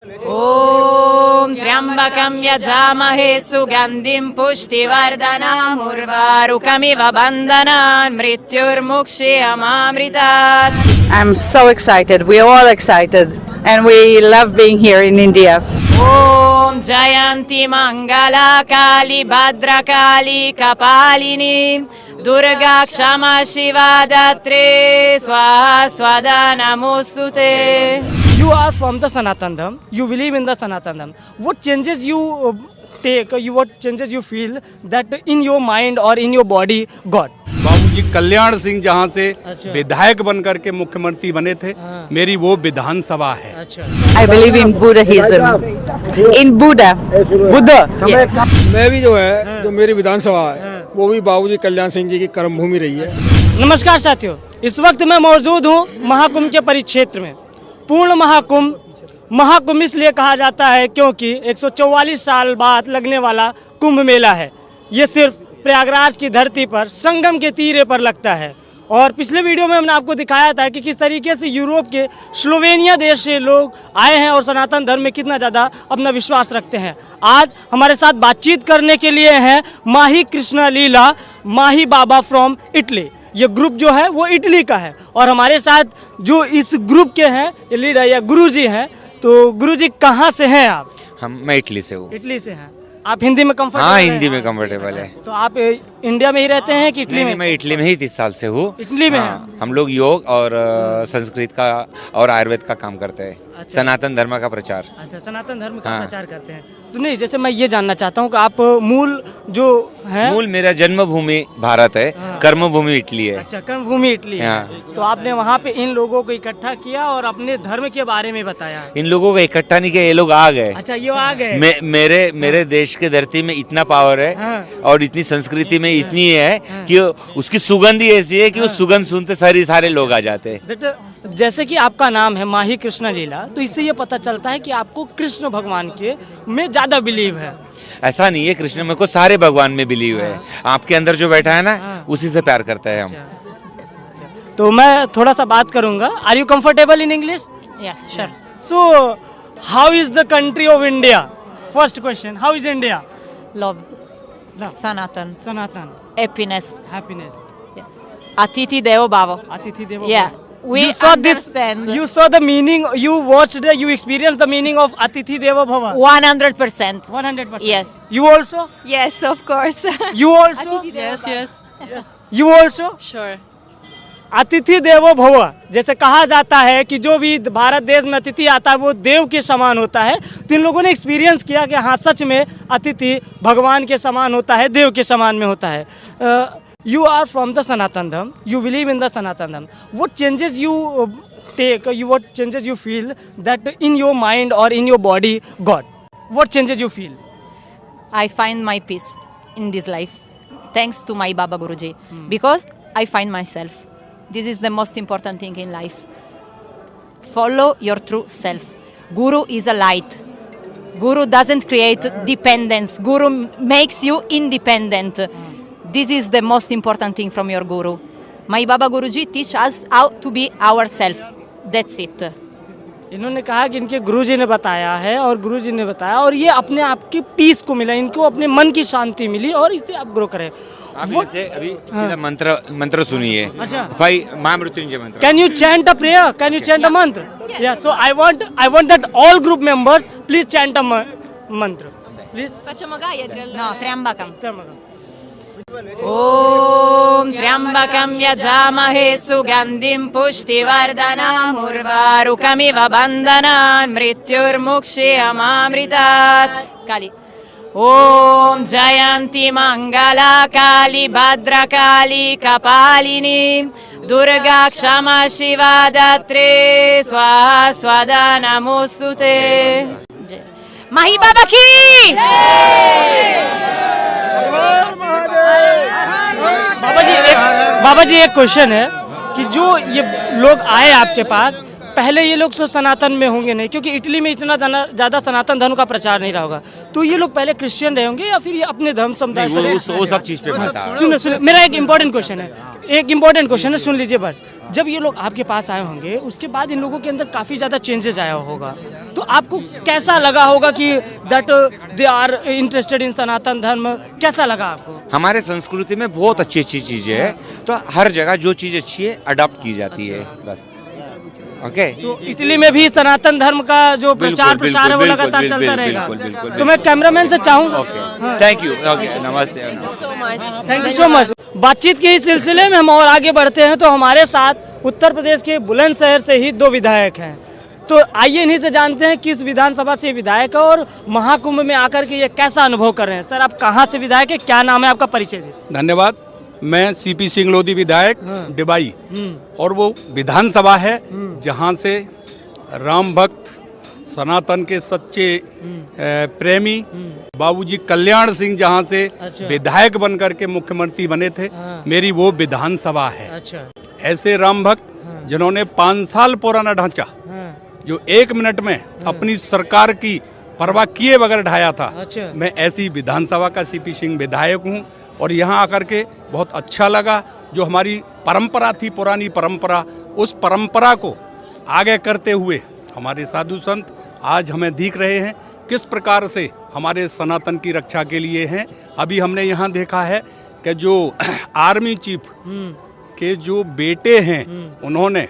ओम त्र्यंबकं यजामहे सुगंधिं पुष्टिवर्धनम् उर्वारुकमिव बन्धनान् मृत्युर्मुक्षीयमामृतात्. I'm so excited. We are all excited and we love being here in India. ओम जयंती मंगला काली भद्रकाली कपालिनी दुर्गा क्षमा शिवा दात्री स्वाहा स्वदा नमोस्तुते. You are from the Sanatan Dham. You believe in the Sanatan Dham. What changes you take? What changes you feel that in your mind or in your body got? बाबूजी कल्याण सिंह जहाँ से अच्छा। विधायक बनकर के मुख्यमंत्री बने थे, मेरी वो विधानसभा है। अच्छा. I believe in Buddhism. In Buddha. Buddha. मैं भी जो है जो मेरी विधानसभा है वो भी बाबूजी कल्याण सिंह जी की कर्मभूमि रही है। नमस्कार साथियों, इस वक्त मैं मौजूद हूँ महाकुंभ के परिक्षेत्र में। पूर्ण महाकुंभ इसलिए कहा जाता है क्योंकि 144 साल बाद लगने वाला कुंभ मेला है। ये सिर्फ प्रयागराज की धरती पर संगम के तीरे पर लगता है। और पिछले वीडियो में हमने आपको दिखाया था कि किस तरीके से यूरोप के स्लोवेनिया देश से लोग आए हैं और सनातन धर्म में कितना ज़्यादा अपना विश्वास रखते हैं। आज हमारे साथ बातचीत करने के लिए हैं माही कृष्णा लीला माही बाबा फ्रॉम इटली। ये ग्रुप जो है वो इटली का है और हमारे साथ जो इस ग्रुप के हैं ये लीडर या गुरुजी हैं। तो गुरुजी कहाँ से हैं आप? मैं इटली से हूँ। इटली से हैं। आप हिंदी में कंफर्टेबल? हाँ, हिंदी में कंफर्टेबल है। तो आप इंडिया में ही रहते हैं कि इटली में? मैं इटली में ही 30 साल से हूँ। इटली में हाँ, हम लोग योग और संस्कृत का और आयुर्वेद का काम करते हैं। अच्छा। सनातन धर्म का प्रचार। अच्छा, सनातन धर्म का हाँ। प्रचार करते हैं। तो नहीं, जैसे मैं ये जानना चाहता हूँ कि आप मूल जो है मूल मेरा जन्मभूमि भारत है, हाँ। कर्मभूमि इटली है। अच्छा, कर्मभूमि इटली है। हाँ। तो आपने वहाँ पे इन लोगों को इकट्ठा किया और अपने धर्म के बारे में बताया। इन लोगों को इकट्ठा नहीं किया, ये लोग आ गए। अच्छा, ये आ गए। मेरे देश के धरती में इतना पावर है हाँ। और इतनी संस्कृति में इतनी है कि उसकी सुगंध ही ऐसी है कि उस सुगंध सुनते सारे लोग आ जाते हैं। जैसे कि आपका नाम है माही कृष्ण लीला, तो इससे ये पता चलता है कि आपको कृष्ण भगवान के में ज्यादा बिलीव है। ऐसा नहीं है, कृष्ण में को सारे भगवान में बिलीव है। आपके अंदर जो बैठा है ना, उसी से प्यार करता है हम। तो मैं थोड़ा सा बात करूंगा। Are you comfortable in English? Yes, sure. So how is the country of India? First question, how is India? Love, Sanatan, Sanatan, happiness, happiness, Atiti Devo Bhava. अतिथि देवो Yeah, भव। we You saw this. understand. You saw the meaning. You watched. You experienced the meaning of Atithi Deva Bhava. 100%. 100%. Yes. You also? Yes, of course. You also? Yes, yes. You also? Sure. अतिथि देवो भव, जैसे कहा जाता है कि जो भी भारत देश में अतिथि आता है वो देव के समान होता है। तो इन लोगों ने एक्सपीरियंस किया कि हाँ, सच में अतिथि भगवान के समान होता है, देव के समान में होता है। You are from the Sanatan धर्म. You believe in the Sanatan धर्म. What changes you take? What changes you feel that in your mind or in your body got? What changes you feel? I find my peace in this life thanks to my Baba Guruji because I find myself. This is the most important thing in life. Follow your true self. Guru is a light. Guru doesn't create dependence. Guru makes you independent. This is the most important thing from your Guru. My Baba Guruji teach us how to be ourselves. That's it. इन्होंने कहा कि इनके गुरुजी ने बताया है और गुरुजी ने बताया और ये अपने आप की पीस को मिला, इनको अपने मन की शांति मिली और इसे आप ग्रो करें। आप इसे अभी सीधा मंत्र सुनिए। अच्छा। भाई महामृत्युंजय मंत्र। Can you chant a prayer? Can you chant a mantra? Yeah. So I want that all group members please chant a mantra. Please. Facciamo Gayatri. No, Triambakam. ॐ त्र्यंबकं यजामहे सुगंधिं पुष्टिवर्धनम् उर्वारुकमिव बन्धनान् मृत्युर्मुक्षीयमामृतात्. काली ॐ जयंती मंगला काली भद्रकाली कपालिनी दुर्गा क्षमा शिवा दात्री स्वाहा स्वदा नमोस्तुते. माही बाबा की बाबा जी एक क्वेश्चन है कि जो ये लोग आए आपके पास, पहले ये लोग तो सनातन में होंगे नहीं, क्योंकि इटली में इतना ज़्यादा सनातन धर्म का प्रचार नहीं रहा होगा, तो ये लोग पहले क्रिश्चियन रहे होंगे या फिर ये अपने धर्म समुदाय से? वो सब चीज़ पे बता। सुनो, मेरा एक इम्पोर्टेंट क्वेश्चन है, सुन लीजिए बस। जब ये लोग आपके पास आए होंगे उसके बाद इन लोगों के अंदर काफ़ी ज़्यादा चेंजेस आया होगा, तो आपको कैसा लगा होगा कि that they are interested in Sanatan Dharma, कैसा लगा आपको? हमारे संस्कृति में बहुत अच्छी अच्छी चीज़ें हैं, तो हर जगह जो चीज़ अच्छी है अडॉप्ट की जाती है बस। ओके, तो इटली में भी सनातन धर्म का जो प्रचार प्रसार है वो लगातार चलता रहेगा। तो मैं कैमरामैन से चाहूँगा। थैंक यू, ओके, नमस्ते। so much. Thank you so much. बातचीत के इस सिलसिले में हम और आगे बढ़ते हैं, तो हमारे साथ उत्तर प्रदेश के बुलंदशहर से ही 2 विधायक हैं, तो आइए इन्हीं से जानते हैं किस विधानसभा से विधायक है और महाकुंभ में आकर के ये कैसा अनुभव कर रहे हैं। सर, आप कहाँ से विधायक है, क्या नाम है आपका, परिचय दें। धन्यवाद। मैं सीपी सिंह लोधी विधायक डिबाई, और वो विधानसभा है जहाँ से राम भक्त, सनातन के सच्चे प्रेमी बाबूजी कल्याण सिंह जहाँ से विधायक बनकर के मुख्यमंत्री बने थे, मेरी वो विधानसभा है। अच्छा, ऐसे राम भक्त जिन्होंने 5 साल पुराना ढांचा जो 1 मिनट में अपनी सरकार की परवाह किए बगैर ढाया था, मैं ऐसी विधानसभा का सीपी सिंह विधायक हूँ। और यहाँ आकर के बहुत अच्छा लगा। जो हमारी परंपरा थी, पुरानी परंपरा, उस परंपरा को आगे करते हुए हमारे साधु संत आज हमें दिख रहे हैं किस प्रकार से हमारे सनातन की रक्षा के लिए हैं। अभी हमने यहाँ देखा है कि जो आर्मी चीफ के जो बेटे हैं उन्होंने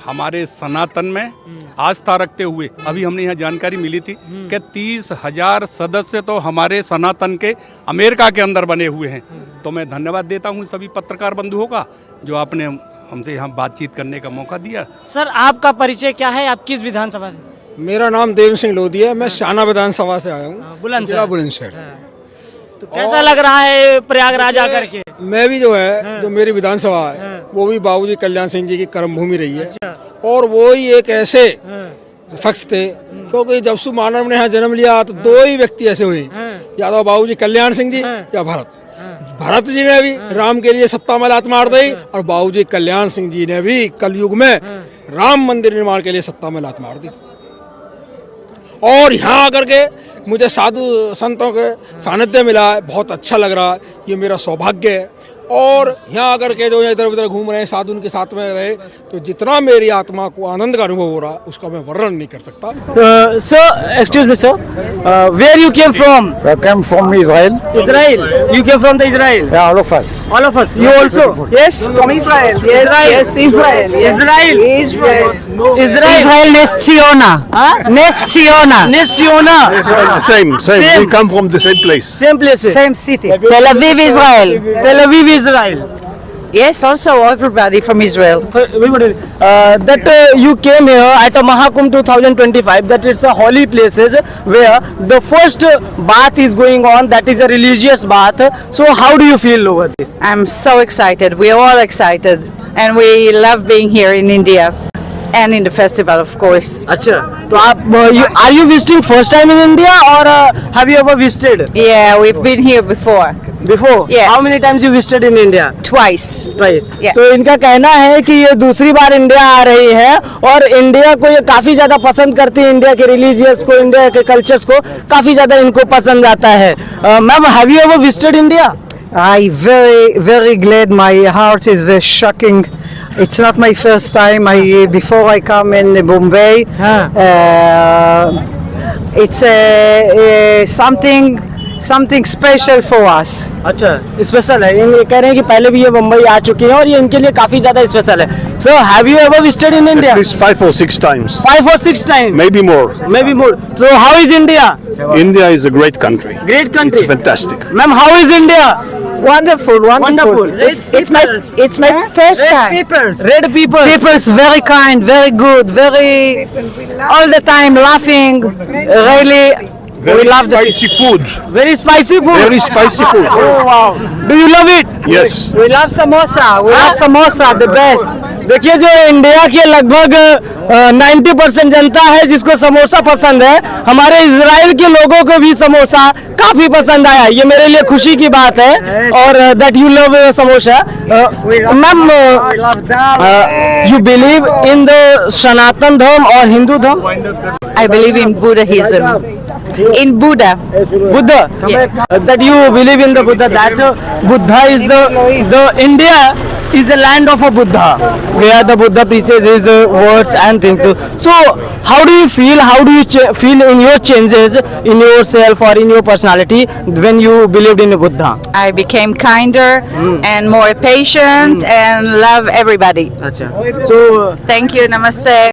हमारे सनातन में आस्था रखते हुए, अभी हमने यहाँ जानकारी मिली थी कि 30,000 सदस्य तो हमारे सनातन के अमेरिका के अंदर बने हुए हैं। तो मैं धन्यवाद देता हूँ सभी पत्रकार बंधुओं का जो आपने हमसे यहाँ बातचीत करने का मौका दिया। सर, आपका परिचय क्या है, आप किस विधानसभा से? मेरा नाम देव सिंह लोधी है, मैं शाना विधानसभा से आया हूँ, बुलंदशहर। बुलंदशहर से। तो कैसा लग रहा है प्रयागराज आकर के? मैं भी जो है, जो मेरी विधानसभा है वो भी बाबूजी कल्याण सिंह जी की कर्मभूमि रही है। और वो ही एक ऐसे शख्स थे, क्योंकि जब से मानव ने यहाँ जन्म लिया तो 2 ही व्यक्ति ऐसे हुए, या तो बाबूजी कल्याण सिंह जी या भरत जी ने भी राम के लिए सत्ता में लात मार दी, और बाबूजी कल्याण सिंह जी ने भी कलयुग में राम मंदिर निर्माण के लिए सत्ता में लात मार दी। और यहाँ आकर के मुझे साधु संतों के सानिध्य मिला है, बहुत अच्छा लग रहा है, ये मेरा सौभाग्य है। और यहाँ आकर के जो इधर उधर घूम रहे हैं, साधु उनके साथ में रहे, तो जितना मेरी आत्मा को आनंद का अनुभव हो रहा है उसका मैं वर्णन नहीं कर सकता। Sir, excuse me sir, where you came from? I came from Israel. Israel. You came from the Israel? Yeah, all of us. All of us. You also? Yes, from Israel. Yes, Israel. Israel. Israel Nes Ziona. Nes Ziona. Nes Ziona. Same. We come from the same place. Same place. Same city. Tel Aviv, Israel. Tel Aviv, Israel. Yes, also everybody from Israel. That you came here at a Mahakumbh 2025, that it's a holy places where the first bath is going on, that is a religious bath. So how do you feel over this? I'm so excited. We are all excited, and we love being here in India and in the festival, of course. अच्छा, तो आप are you visiting first time in India or have you ever visited? Yeah, we've been here before. Before? Yeah. How many times you visited in India? Twice. Twice. Yeah. तो इनका कहना है कि ये दूसरी बार इंडिया आ रही है और इंडिया को ये काफी ज्यादा पसंद करती है, इंडिया के रिलीजियस को, इंडिया के कल्चर्स को काफी ज्यादा इनको पसंद आता है। Ma'am, have you ever visited India? I very glad. My heart is very shocking. It's not my first time. Before I come in Bombay, it's something special for us. अच्छा, special है। ये कह रहे हैं कि पहले भी ये मुंबई आ चुके हैं और ये इनके लिए काफी ज्यादा स्पेशल है। So have you ever visited in India? At least 5 or 6 times. 5 or 6 times. Maybe more. Maybe more. So how is India? India is a great country. Great country. It's fantastic. Ma'am, how is India? Wonderful. It's my first time. Red people. People's very kind, very good, very all the time laughing. Really, Very we love the spicy food. Very spicy food. Very spicy food. Oh wow. Do you love it? Yes. We love samosa. We love samosa the best. देखिए जो India के लगभग 90% जनता है जिसको समोसा पसंद है, हमारे Israel के लोगों को भी समोसा काफी पसंद आया, ये मेरे लिए खुशी की बात है। और that you love samosa. Ma'am, you believe in the Sanatan Dharma और हिंदू धर्म? I believe in Buddhism. In Buddha. Buddha. That you believe in the Buddha. That Buddha is the India is the land of a Buddha, where the Buddha teaches his words and things. So, how do you feel? How do you feel in your changes in yourself or in your personality when you believed in Buddha? I became kinder and more patient and love everybody. So, Thank you. Namaste.